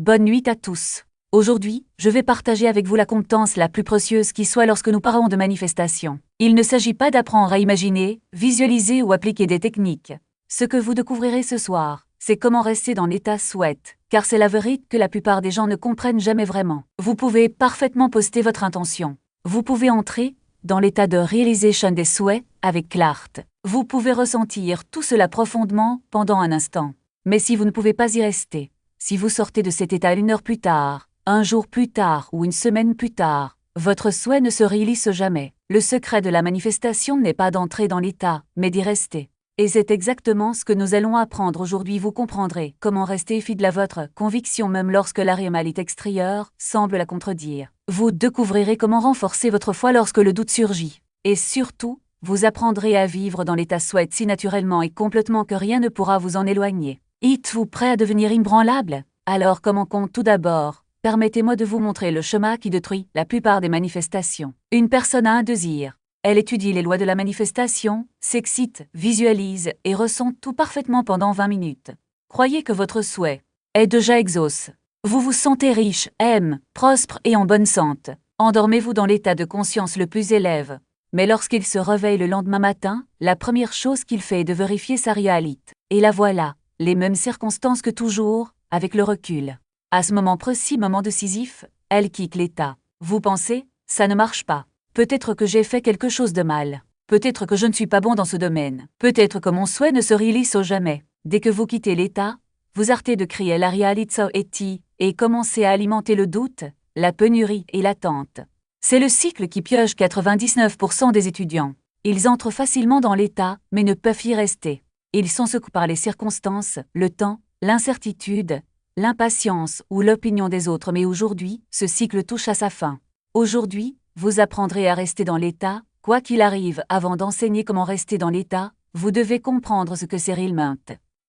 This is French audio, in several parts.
Bonne nuit à tous. Aujourd'hui, je vais partager avec vous la compétence la plus précieuse qui soit lorsque nous parlons de manifestation. Il ne s'agit pas d'apprendre à imaginer, visualiser ou appliquer des techniques. Ce que vous découvrirez ce soir, c'est comment rester dans l'état souhaite, car c'est la vérité que la plupart des gens ne comprennent jamais vraiment. Vous pouvez parfaitement poster votre intention. Vous pouvez entrer dans l'état de réalisation des souhaits avec clarté. Vous pouvez ressentir tout cela profondément pendant un instant. Mais si vous ne pouvez pas y rester, si vous sortez de cet état 1 heure plus tard, un jour plus tard ou une semaine plus tard, votre souhait ne se réalise jamais. Le secret de la manifestation n'est pas d'entrer dans l'état, mais d'y rester. Et c'est exactement ce que nous allons apprendre aujourd'hui. Vous comprendrez comment rester fidèle à votre conviction même lorsque la réalité extérieure semble la contredire. Vous découvrirez comment renforcer votre foi lorsque le doute surgit. Et surtout, vous apprendrez à vivre dans l'état souhait si naturellement et complètement que rien ne pourra vous en éloigner. Êtes-vous prêt à devenir inébranlable? Alors commençons tout d'abord. Permettez-moi de vous montrer le schéma qui détruit la plupart des manifestations. Une personne a un désir. Elle étudie les lois de la manifestation, s'excite, visualise et ressent tout parfaitement pendant 20 minutes. Croyez que votre souhait est déjà exaucé. Vous vous sentez riche, aime, prospère et en bonne santé. Endormez-vous dans l'état de conscience le plus élevé. Mais lorsqu'il se réveille le lendemain matin, la première chose qu'il fait est de vérifier sa réalité. Et la voilà, les mêmes circonstances que toujours, avec le recul. À ce moment précis, moment décisif, elle quitte l'état. Vous pensez, ça ne marche pas. Peut-être que j'ai fait quelque chose de mal. Peut-être que je ne suis pas bon dans ce domaine. Peut-être que mon souhait ne se réalise jamais. Dès que vous quittez l'état, vous arrêtez de crier la réalité et commencez à alimenter le doute, la pénurie et l'attente. C'est le cycle qui piège 99% des étudiants. Ils entrent facilement dans l'état, mais ne peuvent y rester. Ils sont secoués par les circonstances, le temps, l'incertitude, l'impatience ou l'opinion des autres. Mais aujourd'hui, ce cycle touche à sa fin. Aujourd'hui, vous apprendrez à rester dans l'état, quoi qu'il arrive. Avant d'enseigner comment rester dans l'état, vous devez comprendre ce que c'est réellement.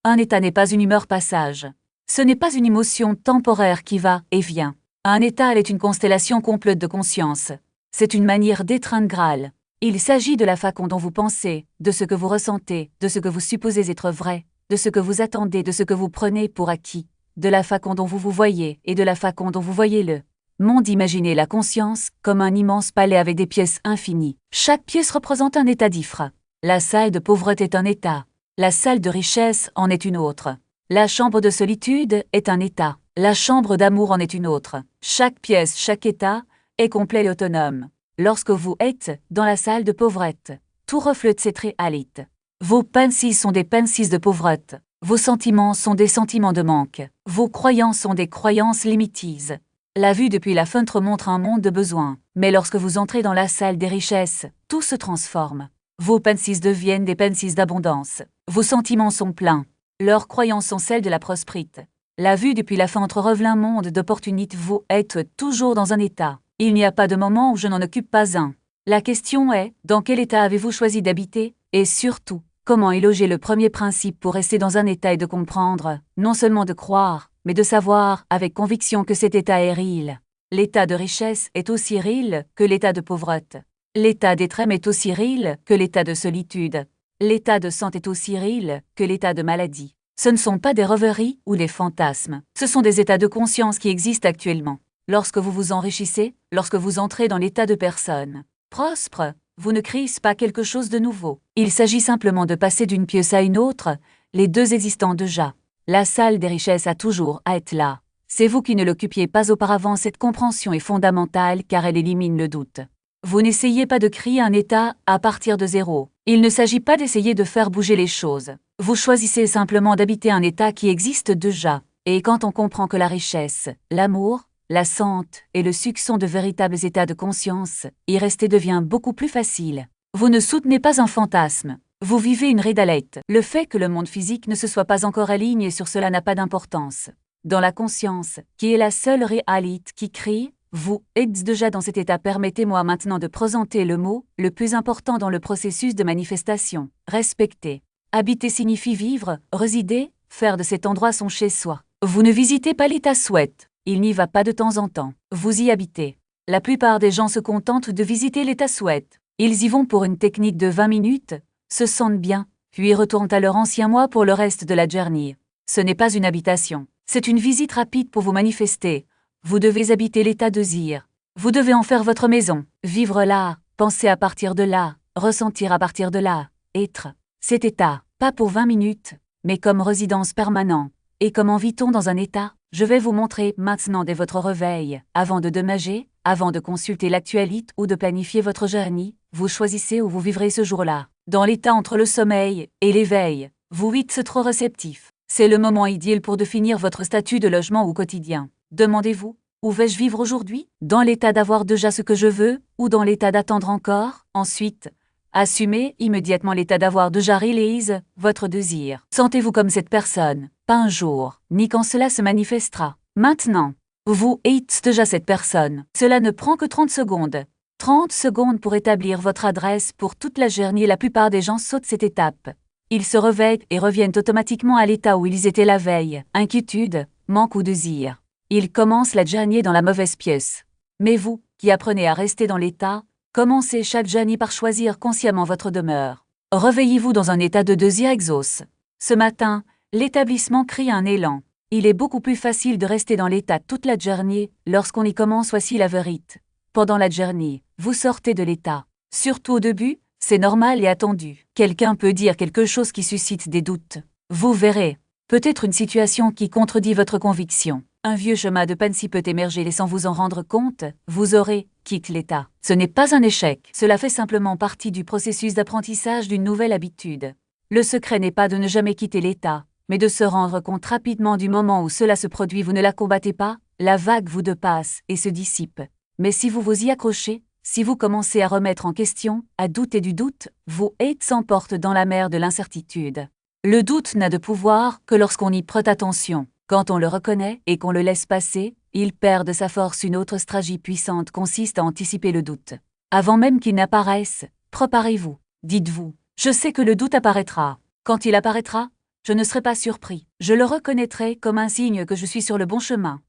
Un état n'est pas une humeur passage. Ce n'est pas une émotion temporaire qui va et vient. Un état est une constellation complète de conscience. C'est une manière d'être intégral. Il s'agit de la façon dont vous pensez, de ce que vous ressentez, de ce que vous supposez être vrai, de ce que vous attendez, de ce que vous prenez pour acquis, de la façon dont vous vous voyez et de la façon dont vous voyez le monde. Imaginez la conscience comme un immense palais avec des pièces infinies. Chaque pièce représente un état différent. La salle de pauvreté est un état. La salle de richesse en est une autre. La chambre de solitude est un état. La chambre d'amour en est une autre. Chaque pièce, chaque état est complet et autonome. Lorsque vous êtes dans la salle de pauvreté, tout reflète cette réalité. Vos pensées sont des pensées de pauvreté. Vos sentiments sont des sentiments de manque. Vos croyances sont des croyances limitées. La vue depuis la fenêtre montre un monde de besoins. Mais lorsque vous entrez dans la salle des richesses, tout se transforme. Vos pensées deviennent des pensées d'abondance. Vos sentiments sont pleins. Leurs croyances sont celles de la prospérité. La vue depuis la fenêtre révèle un monde d'opportunités. Vous êtes toujours dans un état. Il n'y a pas de moment où je n'en occupe pas un. La question est, dans quel état avez-vous choisi d'habiter? Et surtout, comment éloger le premier principe pour rester dans un état et de comprendre, non seulement de croire, mais de savoir avec conviction que cet état est réel. L'état de richesse est aussi réel que l'état de pauvreté. L'état d'être-aime est aussi réel que l'état de solitude. L'état de santé est aussi réel que l'état de maladie. Ce ne sont pas des rêveries ou des fantasmes. Ce sont des états de conscience qui existent actuellement. Lorsque vous vous enrichissez, lorsque vous entrez dans l'état de personne prospère, vous ne créez pas quelque chose de nouveau. Il s'agit simplement de passer d'une pièce à une autre, les deux existant déjà. La salle des richesses a toujours à être là. C'est vous qui ne l'occupiez pas auparavant. Cette compréhension est fondamentale car elle élimine le doute. Vous n'essayez pas de créer un état à partir de zéro. Il ne s'agit pas d'essayer de faire bouger les choses. Vous choisissez simplement d'habiter un état qui existe déjà. Et quand on comprend que la richesse, l'amour, la santé et le succès sont de véritables états de conscience, y rester devient beaucoup plus facile. Vous ne soutenez pas un fantasme. Vous vivez une réalité. Le fait que le monde physique ne se soit pas encore aligné sur cela n'a pas d'importance. Dans la conscience, qui est la seule réalité qui crée, vous êtes déjà dans cet état. Permettez-moi maintenant de présenter le mot le plus important dans le processus de manifestation. Respecter. Habiter signifie vivre, résider, faire de cet endroit son chez-soi. Vous ne visitez pas l'état souhait. Il n'y va pas de temps en temps. Vous y habitez. La plupart des gens se contentent de visiter l'état souhait. Ils y vont pour une technique de 20 minutes, se sentent bien, puis retournent à leur ancien moi pour le reste de la journée. Ce n'est pas une habitation. C'est une visite rapide pour vous manifester. Vous devez habiter l'état de désir. Vous devez en faire votre maison, vivre là, penser à partir de là, ressentir à partir de là, être. Cet état, pas pour 20 minutes, mais comme résidence permanente. Et comment vit-on dans un état? Je vais vous montrer maintenant dès votre réveil, avant de déménager, avant de consulter l'actualité ou de planifier votre journée, vous choisissez où vous vivrez ce jour-là. Dans l'état entre le sommeil et l'éveil, vous êtes trop réceptif. C'est le moment idéal pour définir votre statut de logement au quotidien. Demandez-vous, où vais-je vivre aujourd'hui? Dans l'état d'avoir déjà ce que je veux, ou dans l'état d'attendre encore? Ensuite, assumez immédiatement l'état d'avoir déjà réalisé votre désir. Sentez-vous comme cette personne, pas un jour, ni quand cela se manifestera. Maintenant, vous êtes déjà cette personne. Cela ne prend que 30 secondes. 30 secondes pour établir votre adresse pour toute la journée. La plupart des gens sautent cette étape. Ils se réveillent et reviennent automatiquement à l'état où ils étaient la veille. Inquiétude, manque ou désir. Ils commencent la journée dans la mauvaise pièce. Mais vous, qui apprenez à rester dans l'état, commencez chaque journée par choisir consciemment votre demeure. Réveillez-vous dans un état de désir exauce. Ce matin, l'établissement crée un élan. Il est beaucoup plus facile de rester dans l'état toute la journée lorsqu'on y commence. Voici la vérité. Pendant la journée, vous sortez de l'état. Surtout au début, c'est normal et attendu. Quelqu'un peut dire quelque chose qui suscite des doutes. Vous verrez, peut-être une situation qui contredit votre conviction. Un vieux chemin de pensée peut émerger et sans vous en rendre compte, vous aurez quitté l'état. Ce n'est pas un échec, cela fait simplement partie du processus d'apprentissage d'une nouvelle habitude. Le secret n'est pas de ne jamais quitter l'état, mais de se rendre compte rapidement du moment où cela se produit. Vous ne la combattez pas, la vague vous dépasse et se dissipe. Mais si vous vous y accrochez, si vous commencez à remettre en question, à douter du doute, vous êtes s'emporte dans la mer de l'incertitude. Le doute n'a de pouvoir que lorsqu'on y prête attention. Quand on le reconnaît et qu'on le laisse passer, il perd de sa force. Une autre stratégie puissante consiste à anticiper le doute. Avant même qu'il n'apparaisse, préparez-vous. Dites-vous, je sais que le doute apparaîtra. Quand il apparaîtra, je ne serai pas surpris. Je le reconnaîtrai comme un signe que je suis sur le bon chemin.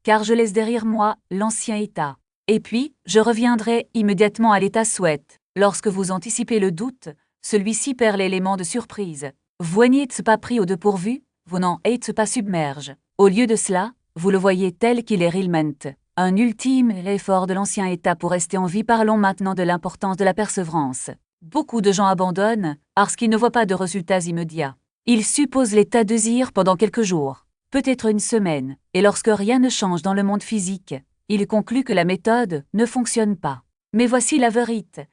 Car je laisse derrière moi l'ancien état. Et puis, je reviendrai immédiatement à l'état souhaite. Lorsque vous anticipez le doute, celui-ci perd l'élément de surprise. Vous n'êtes pas pris au dépourvu, vous n'en êtes pas submerge. Au lieu de cela, vous le voyez tel qu'il est réellement. Un ultime effort de l'ancien état pour rester en vie. Parlons maintenant de l'importance de la persévérance. Beaucoup de gens abandonnent parce qu'ils ne voient pas de résultats immédiats. Ils supposent l'état de désir pendant quelques jours, peut-être une semaine, et lorsque rien ne change dans le monde physique, ils concluent que la méthode ne fonctionne pas. Mais voici la vérité.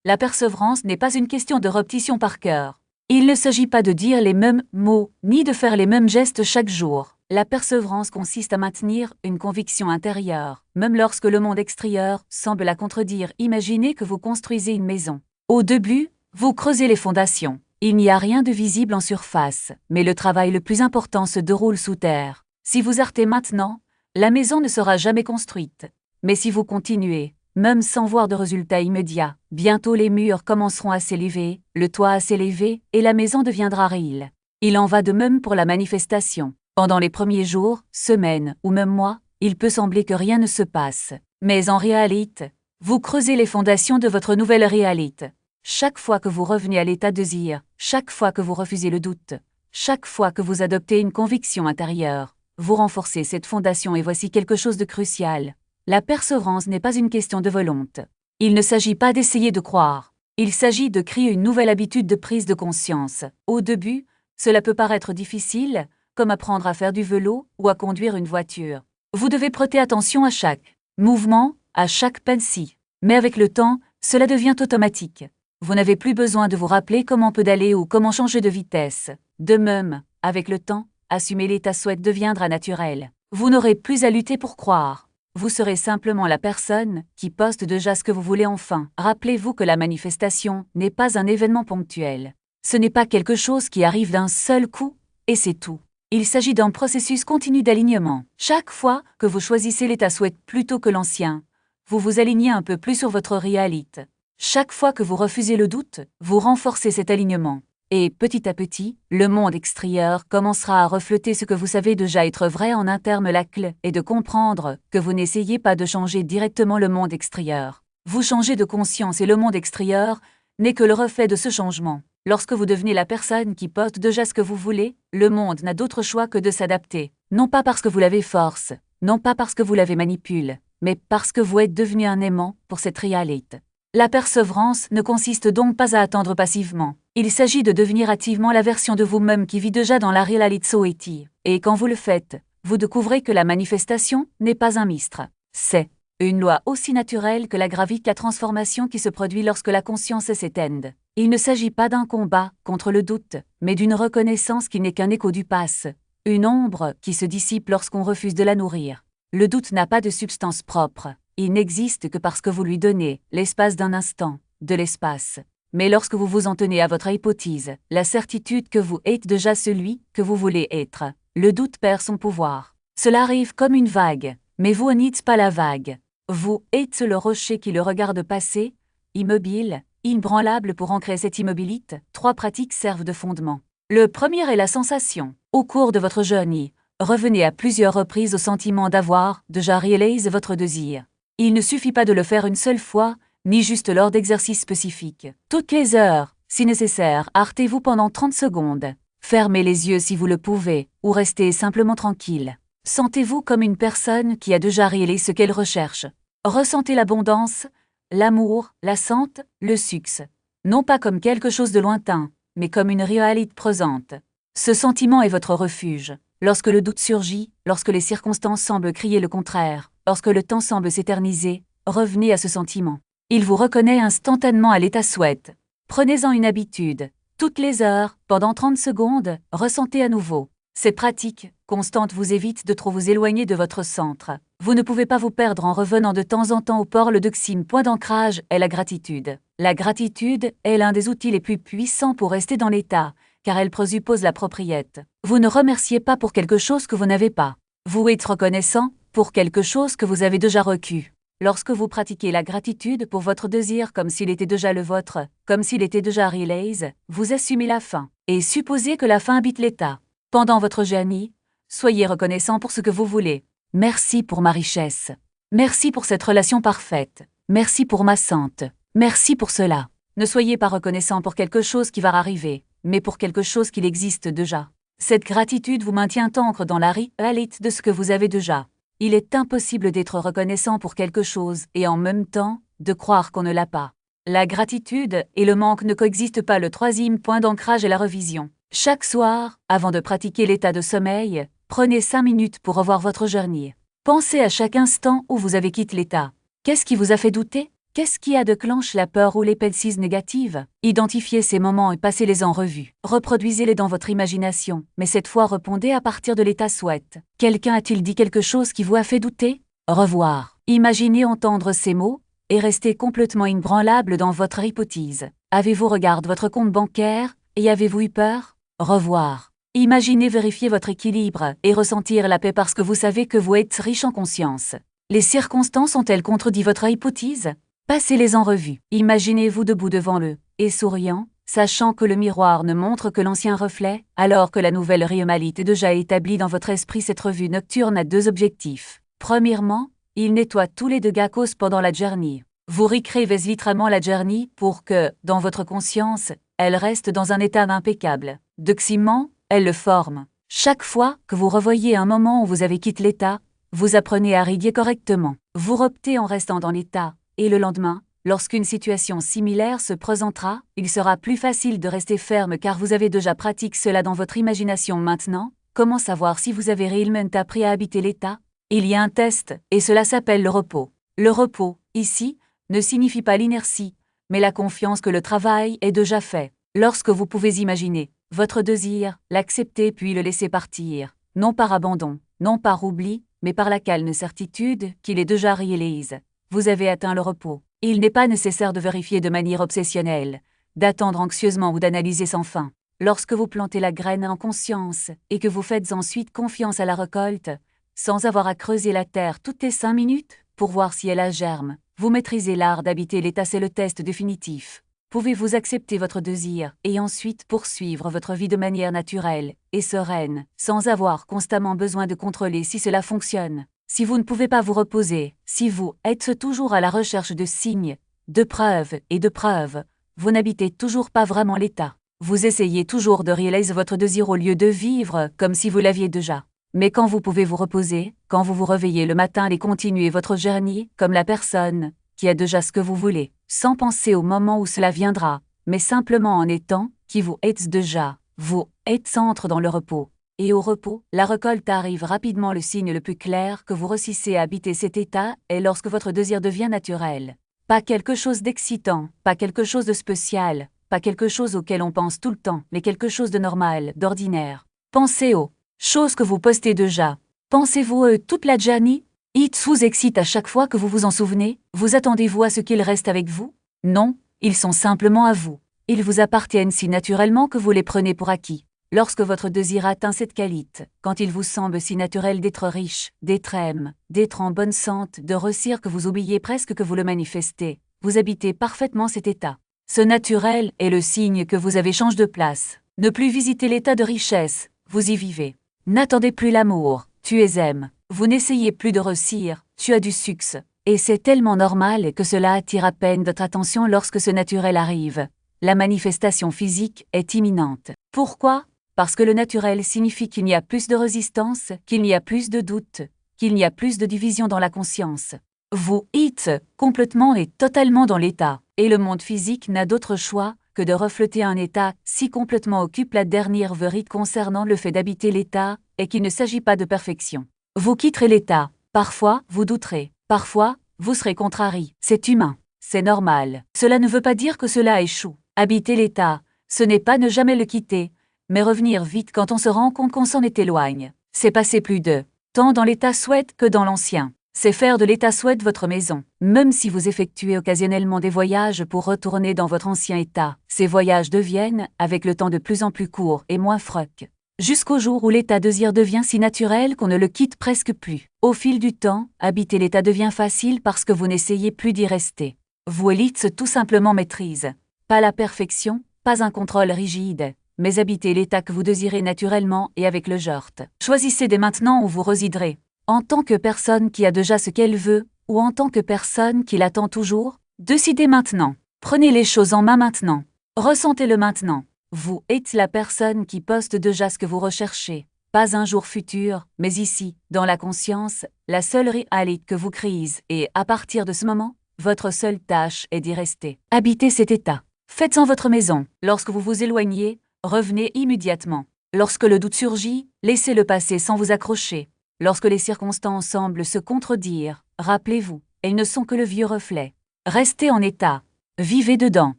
La persévérance n'est pas une question de répétition par cœur. Il ne s'agit pas de dire les mêmes mots, ni de faire les mêmes gestes chaque jour. La persévérance consiste à maintenir une conviction intérieure, même lorsque le monde extérieur semble la contredire. Imaginez que vous construisez une maison. Au début, vous creusez les fondations. Il n'y a rien de visible en surface, mais le travail le plus important se déroule sous terre. Si vous arrêtez maintenant, la maison ne sera jamais construite. Mais si vous continuez, même sans voir de résultats immédiats, bientôt les murs commenceront à s'élever, le toit à s'élever, et la maison deviendra réelle. Il en va de même pour la manifestation. Pendant les premiers jours, semaines ou même mois, il peut sembler que rien ne se passe. Mais en réalité, vous creusez les fondations de votre nouvelle réalité. Chaque fois que vous revenez à l'état de désir, chaque fois que vous refusez le doute, chaque fois que vous adoptez une conviction intérieure, vous renforcez cette fondation. Et voici quelque chose de crucial. La persévérance n'est pas une question de volonté. Il ne s'agit pas d'essayer de croire. Il s'agit de créer une nouvelle habitude de prise de conscience. Au début, cela peut paraître difficile, comme apprendre à faire du vélo ou à conduire une voiture. Vous devez prêter attention à chaque mouvement, à chaque pensée. Mais avec le temps, cela devient automatique. Vous n'avez plus besoin de vous rappeler comment pédaler ou comment changer de vitesse. De même, avec le temps, assumer l'état souhait deviendra naturel. Vous n'aurez plus à lutter pour croire. Vous serez simplement la personne qui poste déjà ce que vous voulez. Enfin, rappelez-vous que la manifestation n'est pas un événement ponctuel. Ce n'est pas quelque chose qui arrive d'un seul coup, et c'est tout. Il s'agit d'un processus continu d'alignement. Chaque fois que vous choisissez l'état souhait plutôt que l'ancien, vous vous alignez un peu plus sur votre réalité. Chaque fois que vous refusez le doute, vous renforcez cet alignement. Et petit à petit, le monde extérieur commencera à refléter ce que vous savez déjà être vrai. En un terme, la clé est de comprendre que vous n'essayez pas de changer directement le monde extérieur. Vous changez de conscience et le monde extérieur n'est que le reflet de ce changement. Lorsque vous devenez la personne qui poste déjà ce que vous voulez, le monde n'a d'autre choix que de s'adapter. Non pas parce que vous l'avez force, non pas parce que vous l'avez manipule, mais parce que vous êtes devenu un aimant pour cette réalité. La persévérance ne consiste donc pas à attendre passivement. Il s'agit de devenir activement la version de vous-même qui vit déjà dans la réalité. Et quand vous le faites, vous découvrez que la manifestation n'est pas un mystère. C'est une loi aussi naturelle que la gravité, la transformation qui se produit lorsque la conscience s'éteint. Il ne s'agit pas d'un combat contre le doute, mais d'une reconnaissance qui n'est qu'un écho du passé, une ombre qui se dissipe lorsqu'on refuse de la nourrir. Le doute n'a pas de substance propre, il n'existe que parce que vous lui donnez l'espace d'un instant, de l'espace. Mais lorsque vous vous en tenez à votre hypothèse, la certitude que vous êtes déjà celui que vous voulez être, le doute perd son pouvoir. Cela arrive comme une vague, mais vous n'êtes pas la vague. Vous êtes le rocher qui le regarde passer, immobile, inébranlable. Pour ancrer cette immobilité, 3 pratiques servent de fondement. Le premier est la sensation. Au cours de votre journée, revenez à plusieurs reprises au sentiment d'avoir déjà réalisé votre désir. Il ne suffit pas de le faire une seule fois, ni juste lors d'exercices spécifiques. Toutes les heures, si nécessaire, arrêtez-vous pendant 30 secondes. Fermez les yeux si vous le pouvez, ou restez simplement tranquille. Sentez-vous comme une personne qui a déjà réalisé ce qu'elle recherche. Ressentez l'abondance, l'amour, la santé, le succès. Non pas comme quelque chose de lointain, mais comme une réalité présente. Ce sentiment est votre refuge. Lorsque le doute surgit, lorsque les circonstances semblent crier le contraire, lorsque le temps semble s'éterniser, revenez à ce sentiment. Il vous reconnaît instantanément à l'état souhaite. Prenez-en une habitude. Toutes les heures, pendant 30 secondes, ressentez à nouveau. Cette pratique constante vous évite de trop vous éloigner de votre centre. Vous ne pouvez pas vous perdre en revenant de temps en temps au port. Le deuxième point d'ancrage est la gratitude. La gratitude est l'un des outils les plus puissants pour rester dans l'état, car elle présuppose la propriété. Vous ne remerciez pas pour quelque chose que vous n'avez pas. Vous êtes reconnaissant pour quelque chose que vous avez déjà reçu. Lorsque vous pratiquez la gratitude pour votre désir comme s'il était déjà le vôtre, comme s'il était déjà réalisé, vous assumez la fin. Et supposez que la fin habite l'état. Pendant votre journée, soyez reconnaissant pour ce que vous voulez. Merci pour ma richesse. Merci pour cette relation parfaite. Merci pour ma santé. Merci pour cela. Ne soyez pas reconnaissant pour quelque chose qui va arriver, mais pour quelque chose qui existe déjà. Cette gratitude vous maintient ancré dans la réalité de ce que vous avez déjà. Il est impossible d'être reconnaissant pour quelque chose et en même temps, de croire qu'on ne l'a pas. La gratitude et le manque ne coexistent pas. Le troisième point d'ancrage est la revision. Chaque soir, avant de pratiquer l'état de sommeil, prenez 5 minutes pour revoir votre journée. Pensez à chaque instant où vous avez quitté l'état. Qu'est-ce qui vous a fait douter? Qu'est-ce qui a déclenché la peur ou les pensées négatives? Identifiez ces moments et passez-les en revue. Reproduisez-les dans votre imagination, mais cette fois répondez à partir de l'état souhaite. Quelqu'un a-t-il dit quelque chose qui vous a fait douter? Revoir. Imaginez entendre ces mots et restez complètement inébranlable dans votre hypothèse. Avez-vous regardé votre compte bancaire et avez-vous eu peur? Revoir. Imaginez vérifier votre équilibre et ressentir la paix parce que vous savez que vous êtes riche en conscience. Les circonstances ont-elles contredit votre hypothèse? Passez-les en revue. Imaginez-vous debout devant le et souriant, sachant que le miroir ne montre que l'ancien reflet, alors que la nouvelle réalité est déjà établie dans votre esprit. Cette revue nocturne a 2 objectifs. Premièrement, il nettoie tous les dégâts causés pendant la journée. Vous réécrivez littéralement la journée pour que, dans votre conscience, elle reste dans un état impeccable. Deuxièmement, elle le forme. Chaque fois que vous revoyez un moment où vous avez quitté l'état, vous apprenez à rédiger correctement. Vous reptez en restant dans l'état. Et le lendemain, lorsqu'une situation similaire se présentera, il sera plus facile de rester ferme car vous avez déjà pratiqué cela dans votre imagination. Maintenant, comment savoir si vous avez réellement appris à habiter l'état? Il y a un test, et cela s'appelle le repos. Le repos, ici, ne signifie pas l'inertie, mais la confiance que le travail est déjà fait. Lorsque vous pouvez imaginer votre désir, l'accepter puis le laisser partir, non par abandon, non par oubli, mais par la calme certitude qu'il est déjà réalisé. Vous avez atteint le repos. Il n'est pas nécessaire de vérifier de manière obsessionnelle, d'attendre anxieusement ou d'analyser sans fin. Lorsque vous plantez la graine en conscience et que vous faites ensuite confiance à la récolte, sans avoir à creuser la terre toutes les 5 minutes pour voir si elle a germe, vous maîtrisez l'art d'habiter l'état. C'est le test définitif. Pouvez-vous accepter votre désir et ensuite poursuivre votre vie de manière naturelle et sereine, sans avoir constamment besoin de contrôler si cela fonctionne? Si vous ne pouvez pas vous reposer, si vous êtes toujours à la recherche de signes, de preuves et de preuves, vous n'habitez toujours pas vraiment l'état. Vous essayez toujours de réaliser votre désir au lieu de vivre comme si vous l'aviez déjà. Mais quand vous pouvez vous reposer, quand vous vous réveillez le matin et continuer votre journée, comme la personne qui a déjà ce que vous voulez, sans penser au moment où cela viendra, mais simplement en étant qui vous êtes déjà, vous êtes centre dans le repos. Et au repos, la récolte arrive rapidement. Le signe le plus clair que vous réussissez à habiter cet état est lorsque votre désir devient naturel. Pas quelque chose d'excitant, pas quelque chose de spécial, pas quelque chose auquel on pense tout le temps, mais quelque chose de normal, d'ordinaire. Pensez aux choses que vous postez déjà. Pensez-vous toute la journée? It vous excite à chaque fois que vous vous en souvenez? Vous attendez-vous à ce qu'ils restent avec vous? Non, ils sont simplement à vous. Ils vous appartiennent si naturellement que vous les prenez pour acquis. Lorsque votre désir atteint cette qualité, quand il vous semble si naturel d'être riche, d'être aimé, d'être en bonne santé, de réussir que vous oubliez presque que vous le manifestez, vous habitez parfaitement cet état. Ce naturel est le signe que vous avez changé de place. Ne plus visiter l'état de richesse, vous y vivez. N'attendez plus l'amour, tu es aimé. Vous n'essayez plus de réussir, tu as du succès. Et c'est tellement normal que cela attire à peine votre attention lorsque ce naturel arrive. La manifestation physique est imminente. Pourquoi? Parce que le naturel signifie qu'il n'y a plus de résistance, qu'il n'y a plus de doute, qu'il n'y a plus de division dans la conscience. Vous êtes complètement et totalement dans l'état, et le monde physique n'a d'autre choix que de refléter un état si complètement occupe la dernière vérité concernant le fait d'habiter l'état, et qu'il ne s'agit pas de perfection. Vous quitterez l'état, parfois vous douterez, parfois vous serez contrarié, c'est humain, c'est normal. Cela ne veut pas dire que cela échoue. Habiter l'état, ce n'est pas ne jamais le quitter, mais revenir vite quand on se rend compte qu'on s'en est éloigné. C'est passer plus de temps dans l'état souhaite que dans l'ancien. C'est faire de l'état souhaite votre maison. Même si vous effectuez occasionnellement des voyages pour retourner dans votre ancien état, ces voyages deviennent, avec le temps, de plus en plus courts et moins frocs. Jusqu'au jour où l'état désir devient si naturel qu'on ne le quitte presque plus. Au fil du temps, habiter l'état devient facile parce que vous n'essayez plus d'y rester. Vous élite tout simplement maîtrise. Pas la perfection, pas un contrôle rigide, mais habitez l'état que vous désirez naturellement et avec le jort. Choisissez dès maintenant où vous résiderez. En tant que personne qui a déjà ce qu'elle veut, ou en tant que personne qui l'attend toujours, décidez maintenant. Prenez les choses en main maintenant. Ressentez-le maintenant. Vous êtes la personne qui poste déjà ce que vous recherchez. Pas un jour futur, mais ici, dans la conscience, la seule réalité que vous créez, et à partir de ce moment, votre seule tâche est d'y rester. Habitez cet état. Faites-en votre maison. Lorsque vous vous éloignez, revenez immédiatement. Lorsque le doute surgit, laissez-le passer sans vous accrocher. Lorsque les circonstances semblent se contredire, rappelez-vous, elles ne sont que le vieux reflet. Restez en état. Vivez dedans.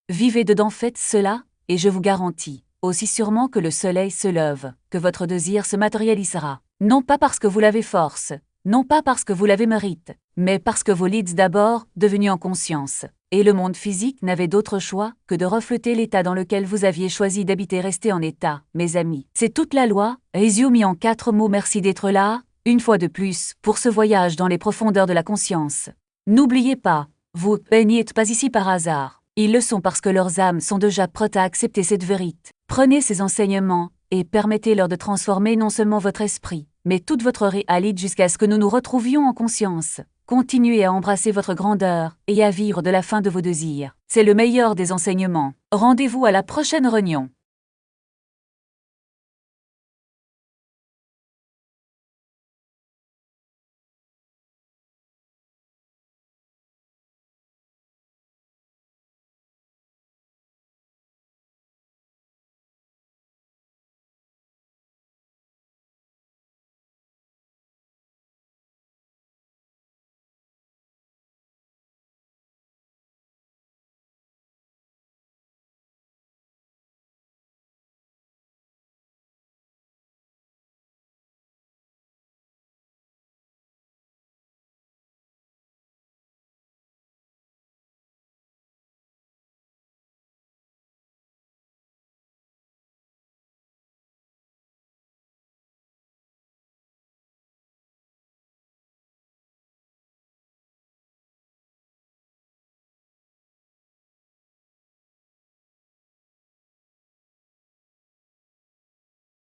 Vivez dedans, faites cela, et je vous garantis, aussi sûrement que le soleil se lève, que votre désir se matérialisera. Non pas parce que vous l'avez force, non pas parce que vous l'avez mérite, mais parce que vous l'êtes d'abord devenu en conscience. Et le monde physique n'avait d'autre choix que de refléter l'état dans lequel vous aviez choisi d'habiter. Rester en état, mes amis. C'est toute la loi, résumée en 4 mots. Merci d'être là, une fois de plus, pour ce voyage dans les profondeurs de la conscience. N'oubliez pas, vous n'êtes pas ici par hasard. Ils le sont parce que leurs âmes sont déjà prêtes à accepter cette vérité. Prenez ces enseignements et permettez-leur de transformer non seulement votre esprit, mais toute votre réalité jusqu'à ce que nous nous retrouvions en conscience. Continuez à embrasser votre grandeur et à vivre de la fin de vos désirs. C'est le meilleur des enseignements. Rendez-vous à la prochaine réunion.